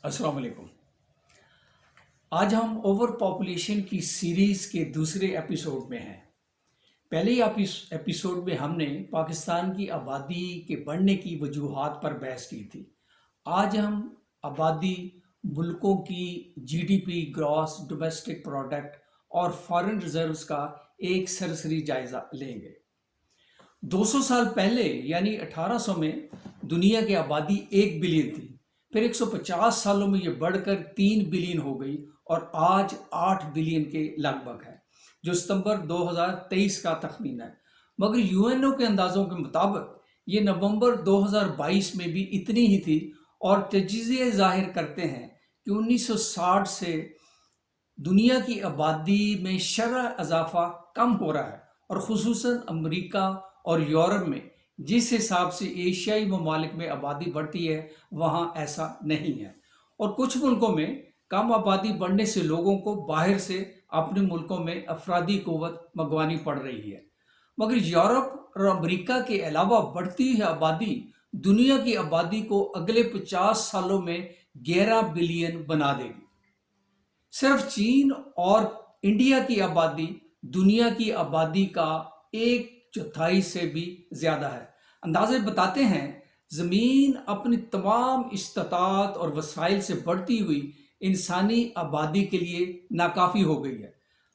अस्सलाम वालेकुम। आज हम ओवर पॉपुलेशन की सीरीज के दूसरे एपिसोड में हैं। पहले ही एपिसोड में हमने पाकिस्तान की आबादी के बढ़ने की वजूहात पर बहस की थी। आज हम आबादी, मुल्कों की जीडीपी, ग्रॉस डोमेस्टिक प्रोडक्ट और फॉरेन रिजर्व्स का एक सरसरी जायजा लेंगे। 200 साल पहले यानी 1800 में दुनिया की आबादी 1 बिलियन थी। फिर 150 सालों में ये बढ़कर 3 बिलियन हो गई और आज 8 बिलियन के लगभग है, जो सितंबर 2023 का तखमीना है। मगर यूएनओ के अंदाजों के मुताबिक ये नवंबर 2022 में भी इतनी ही थी और तजज़िये ज़ाहिर करते हैं कि 1960 से दुनिया की आबादी में शरह इजाफा कम हो रहा है और ख़ुसूसन अमेरिका और यूरोप में जिस हिसाब से एशियाई ममालिक में आबादी बढ़ती है वहाँ ऐसा नहीं है। और कुछ मुल्कों में कम आबादी बढ़ने से लोगों को बाहर से अपने मुल्कों में अफरादी क़ुव्वत मंगवानी पड़ रही है। मगर यूरोप और अमेरिका के अलावा बढ़ती हुई आबादी दुनिया की आबादी को अगले 50 सालों में 11 बिलियन बना देगी। सिर्फ चीन और इंडिया की आबादी दुनिया की आबादी का 1/4 से भी ज़्यादा है। अंदाजे बताते हैं ज़मीन अपनी तमाम इस्तात और वसाइल से बढ़ती हुई इंसानी आबादी के लिए नाकाफ़ी हो गई है।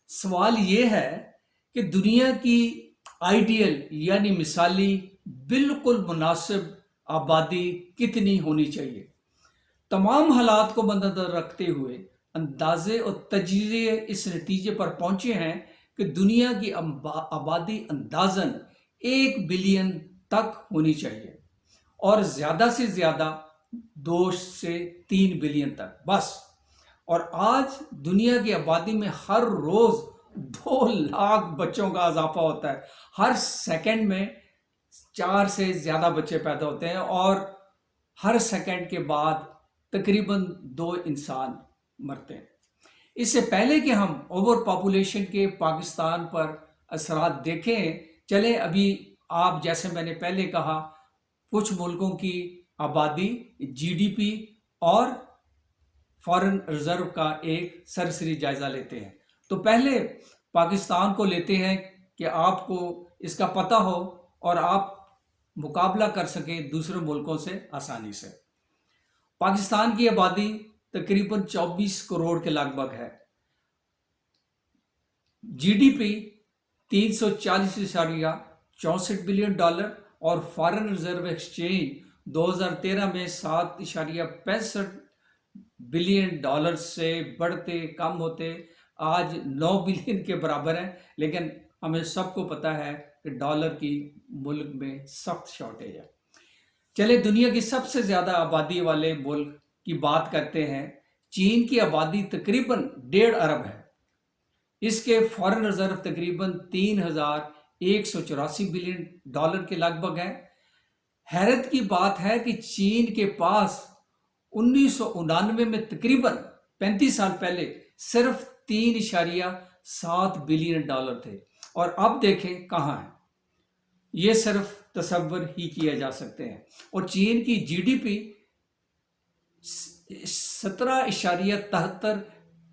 सवाल ये है कि दुनिया की आइडियल यानी मिसाली बिल्कुल मुनासिब आबादी कितनी होनी चाहिए। तमाम हालात को मद्देनज़र रखते हुए अंदाजे और तजज़िये इस नतीजे पर पहुंचे हैं कि दुनिया की आबादी अंदाज़न 1 बिलियन तक होनी चाहिए और ज़्यादा से ज़्यादा 2 से 3 बिलियन तक बस। और आज दुनिया की आबादी में हर रोज़ 2 लाख बच्चों का इजाफा होता है। हर सेकंड में 4 से ज़्यादा बच्चे पैदा होते हैं और हर सेकंड के बाद तकरीबन 2 इंसान मरते हैं। इससे पहले कि हम ओवर पॉपुलेशन के पाकिस्तान पर असरात देखें, चले अभी आप जैसे मैंने पहले कहा कुछ मुल्कों की आबादी, जीडीपी और फॉरेन रिजर्व का एक सरसरी जायज़ा लेते हैं। तो पहले पाकिस्तान को लेते हैं कि आपको इसका पता हो और आप मुकाबला कर सकें दूसरे मुल्कों से आसानी से। पाकिस्तान की आबादी तकरीबन 24 करोड़ के लगभग है। जीडीपी 340.64 बिलियन डॉलर और फॉरेन रिजर्व एक्सचेंज 2013 में 7.65 बिलियन डॉलर से बढ़ते कम होते आज 9 बिलियन के बराबर है। लेकिन हमें सबको पता है कि डॉलर की मुल्क में सख्त शॉर्टेज है। चले दुनिया की सबसे ज़्यादा आबादी वाले मुल्क की बात करते हैं। चीन की आबादी तकरीबन 1.5 अरब है। इसके फॉरेन रिजर्व तकरीबन 3,184 बिलियन डॉलर के लगभग है। हैरत की बात है कि चीन के पास 1999 में तकरीबन 35 साल पहले सिर्फ 3.7 बिलियन डॉलर थे और अब देखें कहाँ है। ये सिर्फ तसव्वुर ही किया जा सकते हैं। और चीन की जीडीपी 17.73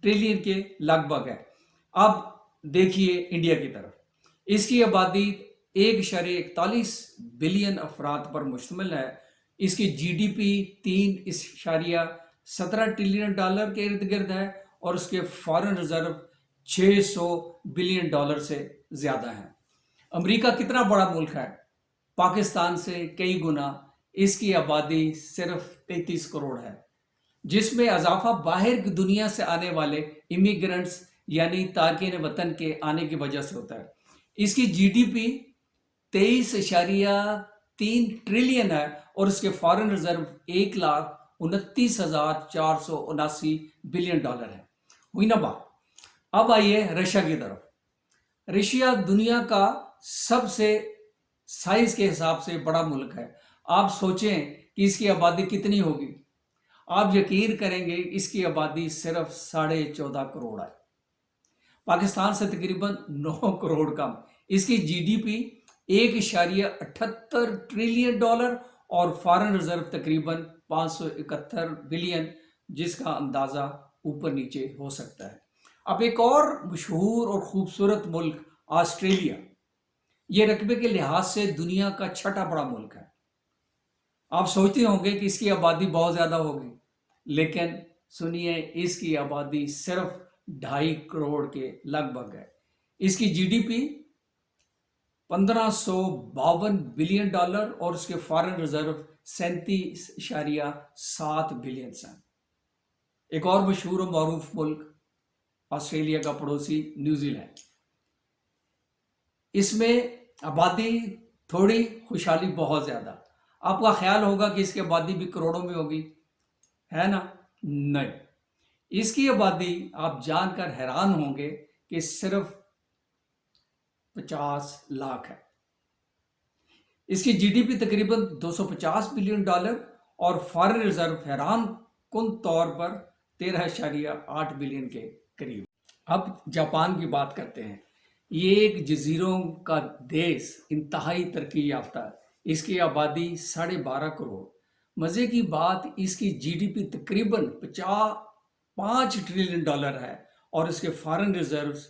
ट्रिलियन के लगभग है। अब देखिए इंडिया की तरफ, इसकी आबादी 1.41 बिलियन अफराद पर मुश्तमिल है। इसकी जीडीपी 3.17 ट्रिलियन डॉलर के इर्द गिर्द है और उसके फॉरेन रिजर्व 600 बिलियन डॉलर से ज़्यादा है। अमेरिका कितना बड़ा मुल्क है, पाकिस्तान से कई गुना। इसकी आबादी सिर्फ 33 करोड़ है, जिसमें इजाफा बाहर की दुनिया से आने वाले इमिग्रेंट्स यानी तारकीन वतन के आने की वजह से होता है। इसकी जीडीपी 23.3 ट्रिलियन है और उसके फॉरेन रिजर्व 1,29,479 बिलियन डॉलर है। हुई ना बात। अब आइए रशिया की तरफ। रशिया दुनिया का सबसे साइज के हिसाब से बड़ा मुल्क है। आप सोचें कि इसकी आबादी कितनी होगी। आप यकीन करेंगे इसकी आबादी सिर्फ 14.5 करोड़ है। पाकिस्तान से तकरीबन 9 करोड़ कम। इसकी जीडीपी 1.78 ट्रिलियन डॉलर और फॉरेन रिजर्व तकरीबन 571 बिलियन جس کا اندازہ اوپر نیچے ہو سکتا ہے۔ اب ایک اور مشہور اور خوبصورت ملک آسٹریلیا، یہ رقبے کے لحاظ سے دنیا کا چھٹا بڑا ملک ہے۔ آپ سوچتے ہوں گے کہ اس کی آبادی بہت زیادہ ہوگی، لیکن سنیے، اس کی آبادی صرف 2.5 کروڑ کے لگ بھگ ہے۔ اس کی جی ڈی پی $1552 بلین اور اس کے فارن ریزرو 37.7 بلین ہیں۔ ایک اور مشہور و معروف ملک آسٹریلیا کا پڑوسی نیوزی لینڈ، اس میں آبادی تھوڑی، خوشحالی بہت زیادہ۔ آپ کا خیال ہوگا کہ اس کی آبادی بھی کروڑوں میں ہوگی، ہے نا؟ نہیں، اس کی آبادی آپ جان کر حیران ہوں گے کہ صرف 50 لاکھ ہے۔ اس کی جی ڈی پی تقریباً $250 بلین اور فارن ریزرو حیران کن طور پر 13.8 بلین کے قریب۔ اب جاپان کی بات کرتے ہیں۔ یہ ایک جزیروں کا دیش، انتہائی ترقی یافتہ ہے۔ اس کی آبادی 12.5 کروڑ۔ مزے کی بات، اس کی جی ڈی پی تقریباً $5 ٹریلین ہے اور اس کے فارن ریزروز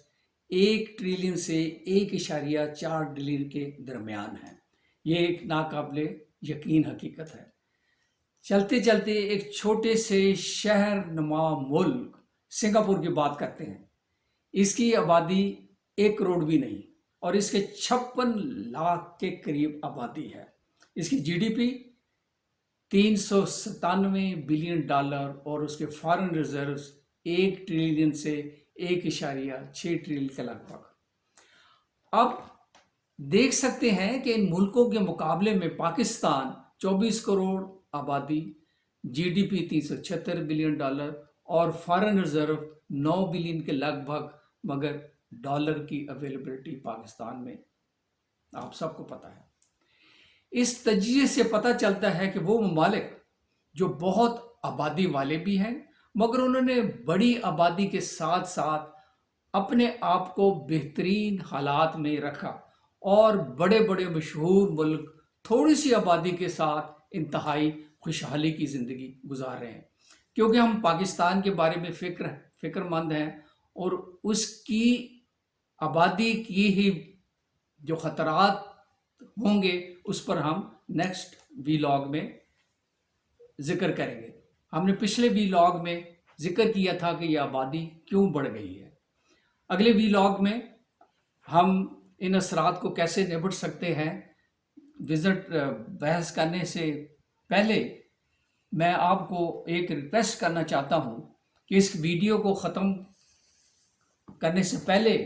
1 ٹریلین سے 1.4 ٹریلین کے درمیان ہیں۔ یہ ایک ناقابل یقین حقیقت ہے۔ چلتے چلتے ایک چھوٹے سے شہر نما ملک سنگاپور کی بات کرتے ہیں۔ اس کی آبادی 1 کروڑ بھی نہیں اور اس کے 56 لاکھ کے قریب آبادی ہے۔ اس کی جی ڈی پی $397 بلین اور اس کے فارن ریزروز 1 ٹریلین سے 1.6 ٹریلین کے لگ بھگ۔ اب دیکھ سکتے ہیں کہ ان ملکوں کے مقابلے میں پاکستان 24 کروڑ آبادی، جی ڈی پی $376 بلین اور فارن ریزرو 9 بلین کے لگ بھگ، مگر ڈالر کی اویلیبلٹی پاکستان میں آپ سب کو پتہ ہے۔ اس تجزیے سے پتہ چلتا ہے کہ وہ ممالک جو بہت آبادی والے بھی ہیں، مگر انہوں نے بڑی آبادی کے ساتھ ساتھ اپنے آپ کو بہترین حالات میں رکھا، اور بڑے بڑے مشہور ملک تھوڑی سی آبادی کے ساتھ انتہائی خوشحالی کی زندگی گزار رہے ہیں۔ کیونکہ ہم پاکستان کے بارے میں فکر مند ہیں اور اس کی آبادی کی ہی جو خطرات ہوں گے اس پر ہم نیکسٹ ویلاگ میں ذکر کریں گے۔ ہم نے پچھلے ویلاگ میں ذکر کیا تھا کہ یہ آبادی کیوں بڑھ گئی ہے۔ اگلے ویلاگ میں ہم ان اثرات کو کیسے نبٹ سکتے ہیں۔ بحث کرنے سے پہلے میں آپ کو ایک ریکویسٹ کرنا چاہتا ہوں کہ اس ویڈیو کو ختم کرنے سے پہلے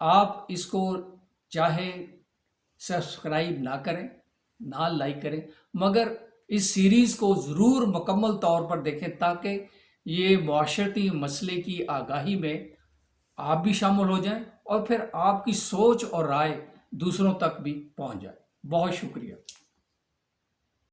آپ اس کو چاہے سبسکرائب نہ کریں، نہ لائک کریں، مگر اس سیریز کو ضرور مکمل طور پر دیکھیں تاکہ یہ معاشرتی مسئلے کی آگاہی میں آپ بھی شامل ہو جائیں اور پھر آپ کی سوچ اور رائے دوسروں تک بھی پہنچ جائے۔ بہت شکریہ۔